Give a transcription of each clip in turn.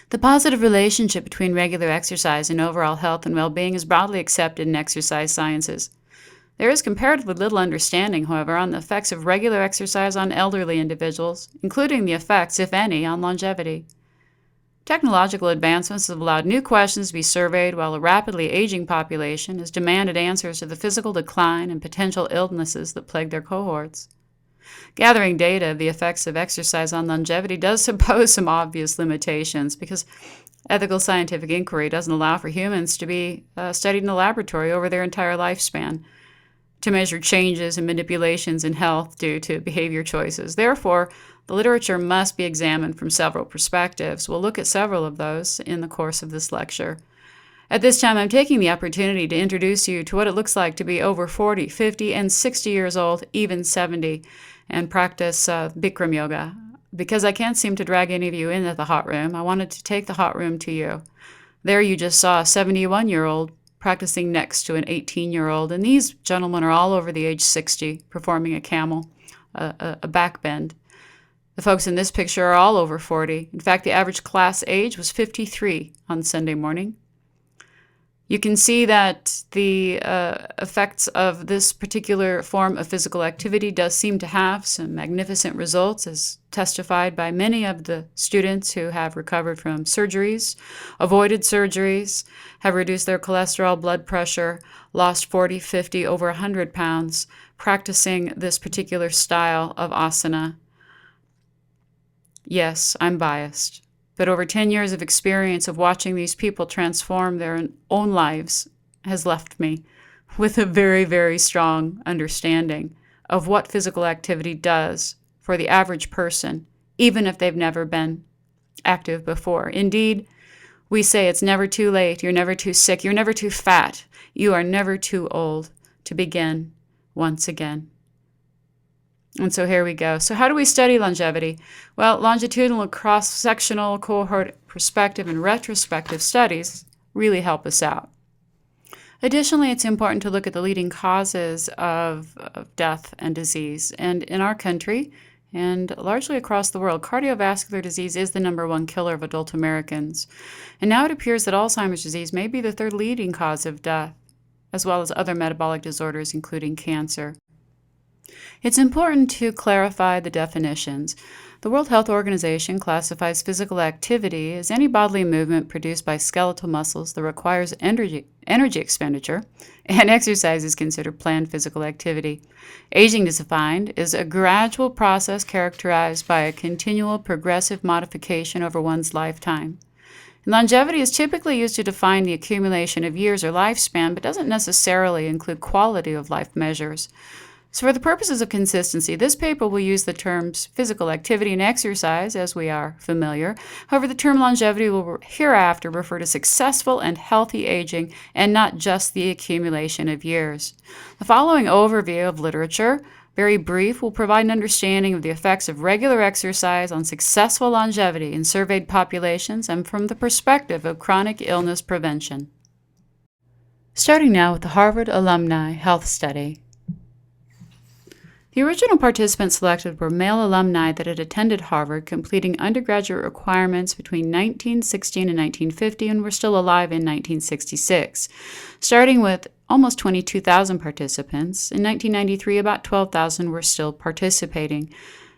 The positive relationship between regular exercise and overall health and well-being is broadly accepted in exercise sciences. There is comparatively little understanding, however, on the effects of regular exercise on elderly individuals, including the effects, if any, on longevity. Technological advancements have allowed new questions to be surveyed while a rapidly aging population has demanded answers to the physical decline and potential illnesses that plague their cohorts. Gathering data of the effects of exercise on longevity does pose some obvious limitations because ethical scientific inquiry doesn't allow for humans to be studied in a laboratory over their entire lifespan to measure changes and manipulations in health due to behavior choices. Therefore, the literature must be examined from several perspectives. We'll look at several of those in the course of this lecture. At this time, I'm taking the opportunity to introduce you to what it looks like to be over 40, 50, and 60 years old, even 70, and practice Bikram yoga. Because I can't seem to drag any of you into the hot room, I wanted to take the hot room to you. There you just saw a 71-year-old practicing next to an 18-year-old, and these gentlemen are all over the age 60, performing a camel, a back bend. The folks in this picture are all over 40. In fact, the average class age was 53 on Sunday morning. You can see that the effects of this particular form of physical activity does seem to have some magnificent results, as testified by many of the students who have recovered from surgeries, avoided surgeries, have reduced their cholesterol, blood pressure, lost 40, 50, over 100 pounds, practicing this particular style of asana. Yes, I'm biased. But over 10 years of experience of watching these people transform their own lives has left me with a very, very strong understanding of what physical activity does for the average person, even if they've never been active before. Indeed, we say it's never too late, you're never too sick, you're never too fat, you are never too old to begin once again. And so here we go. So how do we study longevity? Well, longitudinal cross-sectional cohort perspective and retrospective studies really help us out. Additionally, it's important to look at the leading causes of death and disease. And in our country, and largely across the world, cardiovascular disease is the #1 killer of adult Americans. And now it appears that Alzheimer's disease may be the third leading cause of death, as well as other metabolic disorders, including cancer. It's important to clarify the definitions. The World Health Organization classifies physical activity as any bodily movement produced by skeletal muscles that requires energy expenditure, and exercise is considered planned physical activity. Aging is defined as a gradual process characterized by a continual progressive modification over one's lifetime. And longevity is typically used to define the accumulation of years or lifespan, but doesn't necessarily include quality of life measures. So for the purposes of consistency, this paper will use the terms physical activity and exercise, as we are familiar. However, the term longevity will hereafter refer to successful and healthy aging and not just the accumulation of years. The following overview of literature, very brief, will provide an understanding of the effects of regular exercise on successful longevity in surveyed populations and from the perspective of chronic illness prevention. Starting now with the Harvard Alumni Health Study. The original participants selected were male alumni that had attended Harvard, completing undergraduate requirements between 1916 and 1950 and were still alive in 1966. Starting with almost 22,000 participants, in 1993 about 12,000 were still participating.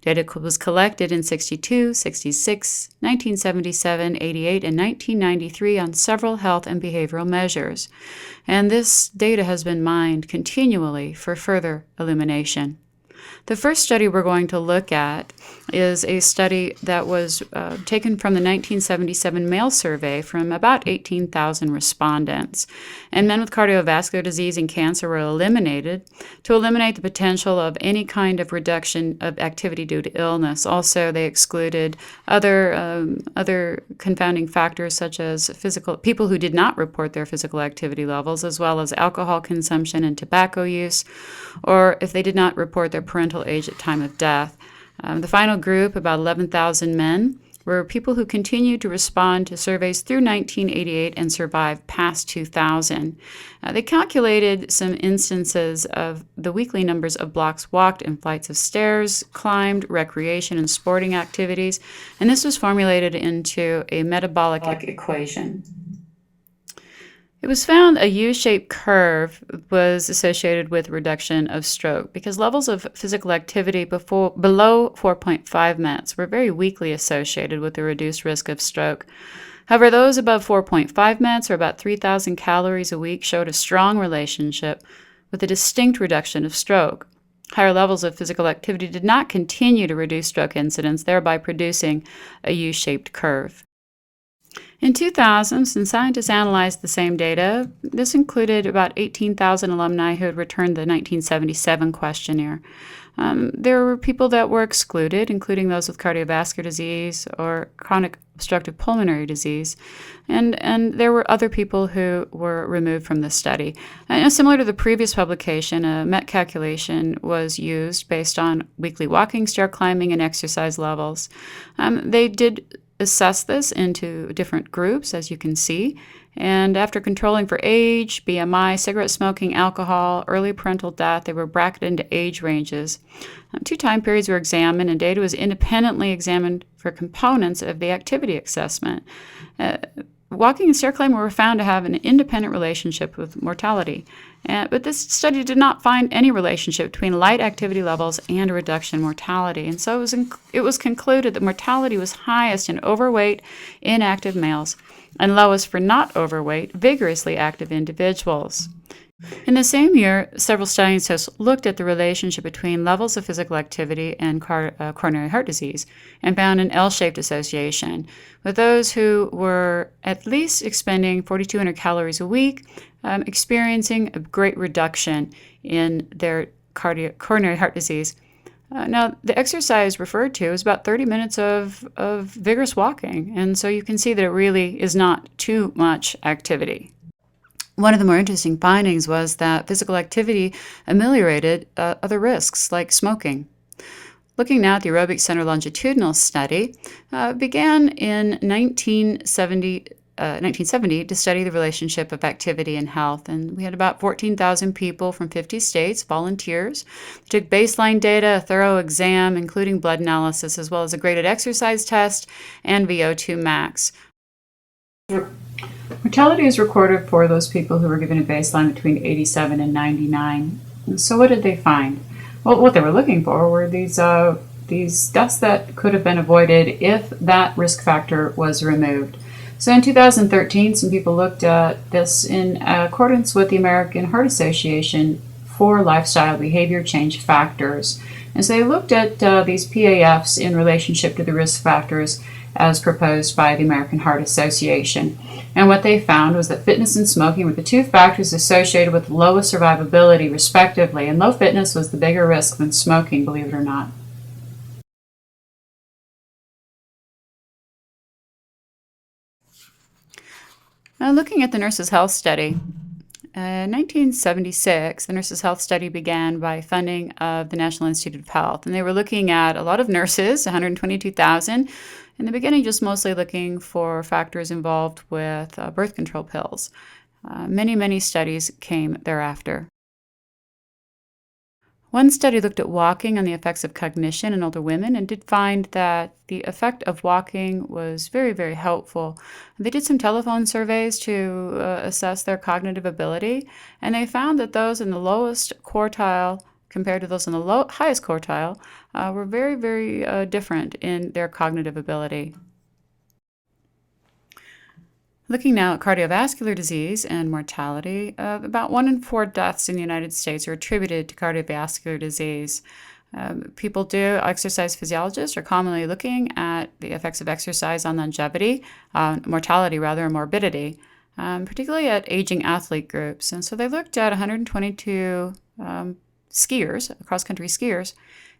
Data was collected in 62, 66, 1977, 88, and 1993 on several health and behavioral measures. And this data has been mined continually for further illumination. The first study we're going to look at is a study that was taken from the 1977 male survey from about 18,000 respondents. And men with cardiovascular disease and cancer were eliminated to eliminate the potential of any kind of reduction of activity due to illness. Also, they excluded other confounding factors such as people who did not report their physical activity levels, as well as alcohol consumption and tobacco use, or if they did not report their parental age at time of death. The final group, about 11,000 men, were people who continued to respond to surveys through 1988 and survived past 2000. They calculated some instances of the weekly numbers of blocks walked and flights of stairs climbed, recreation and sporting activities, and this was formulated into a metabolic equation. It was found a U-shaped curve was associated with reduction of stroke because levels of physical activity below 4.5 minutes were very weakly associated with a reduced risk of stroke. However, those above 4.5 minutes, or about 3,000 calories a week, showed a strong relationship with a distinct reduction of stroke. Higher levels of physical activity did not continue to reduce stroke incidence, thereby producing a U-shaped curve. In 2000, some scientists analyzed the same data. This included about 18,000 alumni who had returned the 1977 questionnaire. There were people that were excluded, including those with cardiovascular disease or chronic obstructive pulmonary disease, and there were other people who were removed from the study. And similar to the previous publication, a MET calculation was used based on weekly walking, stair climbing, and exercise levels. They did assess this into different groups, as you can see. And after controlling for age, BMI, cigarette smoking, alcohol, early parental death, they were bracketed into age ranges. 2 time periods were examined, and data was independently examined for components of the activity assessment. Walking and stair climbing were found to have an independent relationship with mortality. But this study did not find any relationship between light activity levels and a reduction in mortality. And so it was concluded that mortality was highest in overweight, inactive males and lowest for not overweight, vigorously active individuals. In the same year, several scientists looked at the relationship between levels of physical activity and coronary heart disease and found an L-shaped association, with those who were at least expending 4,200 calories a week experiencing a great reduction in their coronary heart disease. Now, the exercise referred to is about 30 minutes of vigorous walking, and so you can see that it really is not too much activity. One of the more interesting findings was that physical activity ameliorated other risks, like smoking. Looking now at the Aerobic Center longitudinal study, began in 1970 to study the relationship of activity and health. And we had about 14,000 people from 50 states, volunteers. They took baseline data, a thorough exam, including blood analysis, as well as a graded exercise test and VO2 max. Mortality is recorded for those people who were given a baseline between 87 and 99. So what did they find? Well, what they were looking for were these deaths that could have been avoided if that risk factor was removed. So in 2013, some people looked at this in accordance with the American Heart Association for lifestyle behavior change factors. And so they looked at these PAFs in relationship to the risk factors as proposed by the American Heart Association. And what they found was that fitness and smoking were the 2 factors associated with lowest survivability, respectively, and low fitness was the bigger risk than smoking, believe it or not. Now, looking at the Nurses' Health Study, in 1976, the Nurses' Health Study began by funding of the National Institute of Health, and they were looking at a lot of nurses, 122,000, in the beginning just mostly looking for factors involved with birth control pills. Many studies came thereafter. One study looked at walking and the effects of cognition in older women and did find that the effect of walking was very helpful. They did some telephone surveys to assess their cognitive ability, and they found that those in the lowest quartile compared to those in the highest quartile were very different in their cognitive ability. Looking now at cardiovascular disease and mortality, about 1 in 4 deaths in the United States are attributed to cardiovascular disease. Exercise physiologists are commonly looking at the effects of exercise on longevity, mortality rather, and morbidity, particularly at aging athlete groups. And so they looked at 122 skiers, cross-country skiers,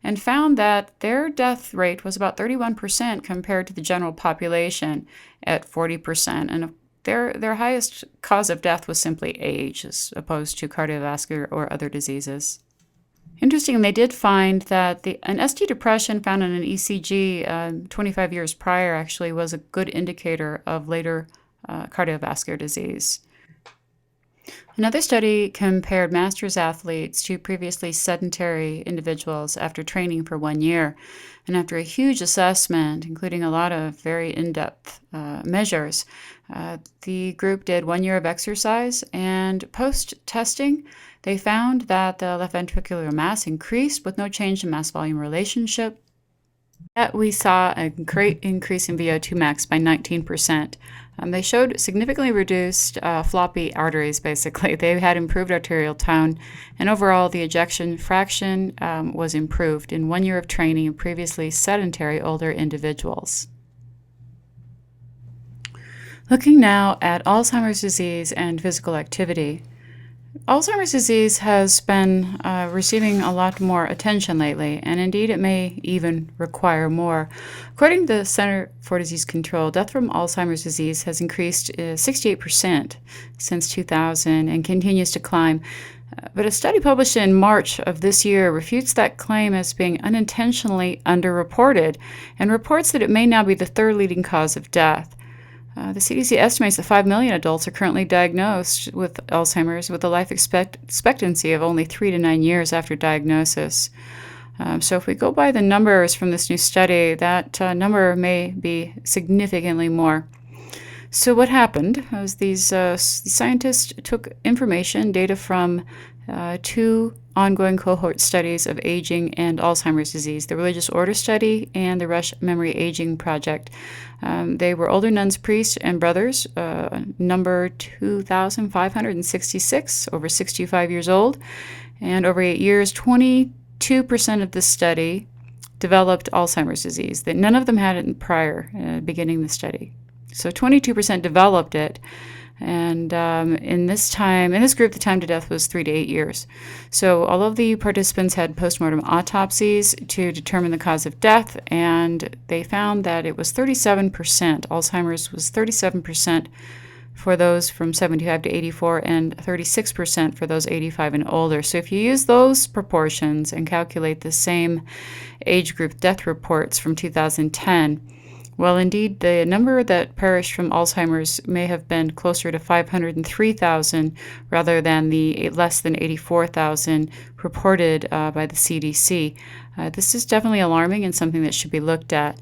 and found that their death rate was about 31% compared to the general population at 40%. And their highest cause of death was simply age, as opposed to cardiovascular or other diseases. Interesting, they did find that an ST depression found in an ECG 25 years prior actually was a good indicator of later cardiovascular disease. Another study compared masters athletes to previously sedentary individuals after training for 1 year. And after a huge assessment, including a lot of very in-depth measures, the group did 1 year of exercise, and post-testing, they found that the left ventricular mass increased with no change in mass volume relationship. Yet we saw a great increase in VO2 max by 19%. They showed significantly reduced floppy arteries, basically. They had improved arterial tone, and overall, the ejection fraction was improved in 1 year of training in previously sedentary older individuals. Looking now at Alzheimer's disease and physical activity. Alzheimer's disease has been receiving a lot more attention lately, and indeed it may even require more. According to the Center for Disease Control, death from Alzheimer's disease has increased 68% since 2000 and continues to climb. But a study published in March of this year refutes that claim as being unintentionally underreported and reports that it may now be the third leading cause of death. The CDC estimates that 5 million adults are currently diagnosed with Alzheimer's with a life expectancy of only 3 to 9 years after diagnosis. So if we go by the numbers from this new study, that number may be significantly more. So what happened was these scientists took information, data from 2 ongoing cohort studies of aging and Alzheimer's disease, the Religious Order Study and the Rush Memory Aging Project. They were older nuns, priests, and brothers, number 2,566, over 65 years old. And over 8 years, 22% of the study developed Alzheimer's disease. None of them had it prior, beginning the study. So 22% developed it. And in this group, the time to death was 3 to 8 years. So all of the participants had postmortem autopsies to determine the cause of death, and they found that it was 37%. Alzheimer's was 37% for those from 75 to 84 and 36% for those 85 and older. So if you use those proportions and calculate the same age group death reports from 2010, well, indeed, the number that perished from Alzheimer's may have been closer to 503,000 rather than the less than 84,000 reported by the CDC. This is definitely alarming and something that should be looked at.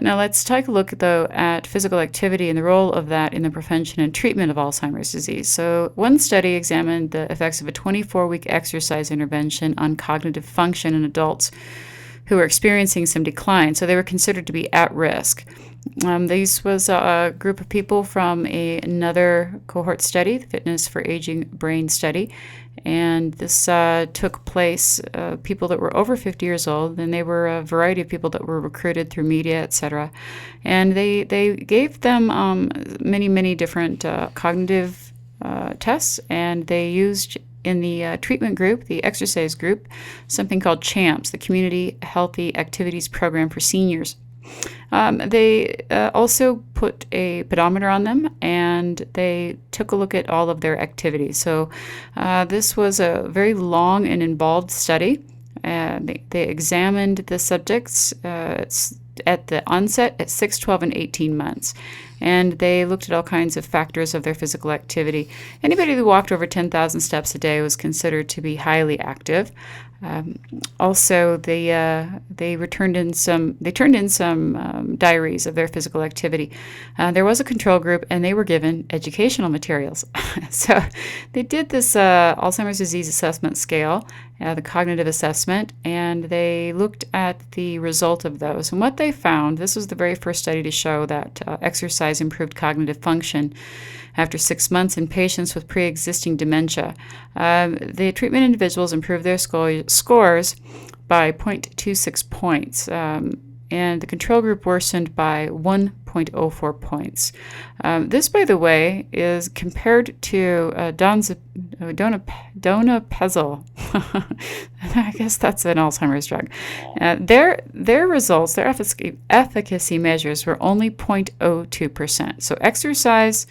Now let's take a look, though, at physical activity and the role of that in the prevention and treatment of Alzheimer's disease. So one study examined the effects of a 24-week exercise intervention on cognitive function in adults who were experiencing some decline, so they were considered to be at risk. This was a group of people from another cohort study, the Fitness for Aging Brain Study, and this took place, people that were over 50 years old, and they were a variety of people that were recruited through media, etc. And they gave them many different cognitive tests, and they used in the treatment group, the exercise group, something called CHAMPS, the Community Healthy Activities Program for Seniors. They also put a pedometer on them, and they took a look at all of their activities. So this was a very long and involved study. They examined the subjects at the onset at 6, 12, and 18 months. And they looked at all kinds of factors of their physical activity. Anybody who walked over 10,000 steps a day was considered to be highly active. Also, they turned in some diaries of their physical activity. There was a control group, and they were given educational materials. So they did this Alzheimer's disease assessment scale, the cognitive assessment, and they looked at the result of those. And what they found, this was the very first study to show that exercise improved cognitive function after 6 months in patients with pre-existing dementia. The treatment individuals improved their scores by 0.26 points, and the control group worsened by 1.04 points. This, by the way, is compared to donepezil. I guess that's an Alzheimer's drug. Their results, their efficacy measures were only 0.02%. So exercise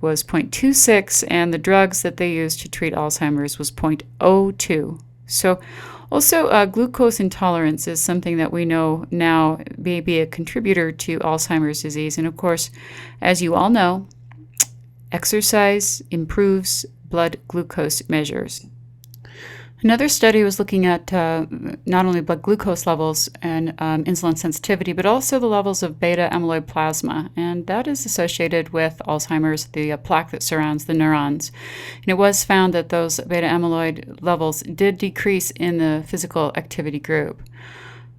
was 0.26, and the drugs that they used to treat Alzheimer's was 0.02. So Also, glucose intolerance is something that we know now may be a contributor to Alzheimer's disease. And of course, as you all know, exercise improves blood glucose measures. Another study was looking at not only blood glucose levels and insulin sensitivity, but also the levels of beta amyloid plasma, and that is associated with Alzheimer's, the plaque that surrounds the neurons. And it was found that those beta amyloid levels did decrease in the physical activity group.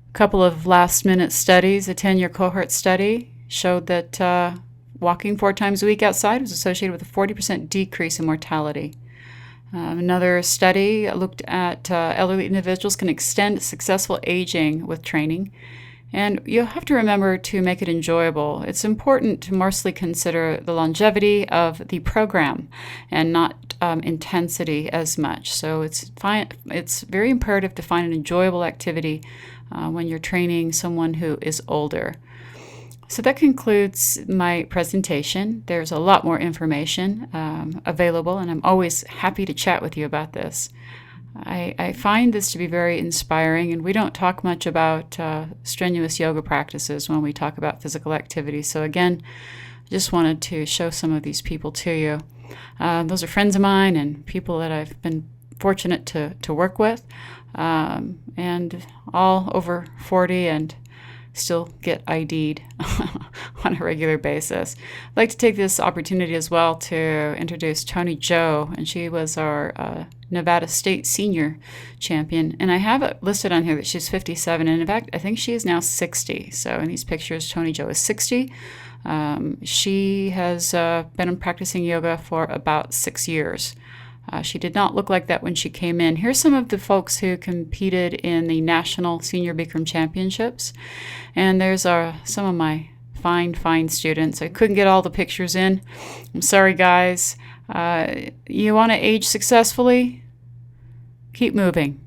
A couple of last-minute studies, a 10-year cohort study, showed that walking 4 times a week outside was associated with a 40% decrease in mortality. Another study looked at elderly individuals can extend successful aging with training. And you'll have to remember to make it enjoyable. It's important to mostly consider the longevity of the program and not intensity as much. So it's very imperative to find an enjoyable activity when you're training someone who is older. So that concludes my presentation. There's a lot more information available, and I'm always happy to chat with you about this. I find this to be very inspiring, and we don't talk much about strenuous yoga practices when we talk about physical activity. So again, I just wanted to show some of these people to you. Those are friends of mine and people that I've been fortunate to work with, and all over 40 and still get ID'd on a regular basis. I'd like to take this opportunity as well to introduce Tony Joe, and she was our Nevada State Senior Champion. And I have it listed on here that she's 57, and in fact, I think she is now 60. So in these pictures, Tony Joe is 60. She has been practicing yoga for about 6 years. She did not look like that when she came in. Here's some of the folks who competed in the National Senior Bikram Championships. And there's some of my fine students. I couldn't get all the pictures in. I'm sorry, guys. You want to age successfully? Keep moving.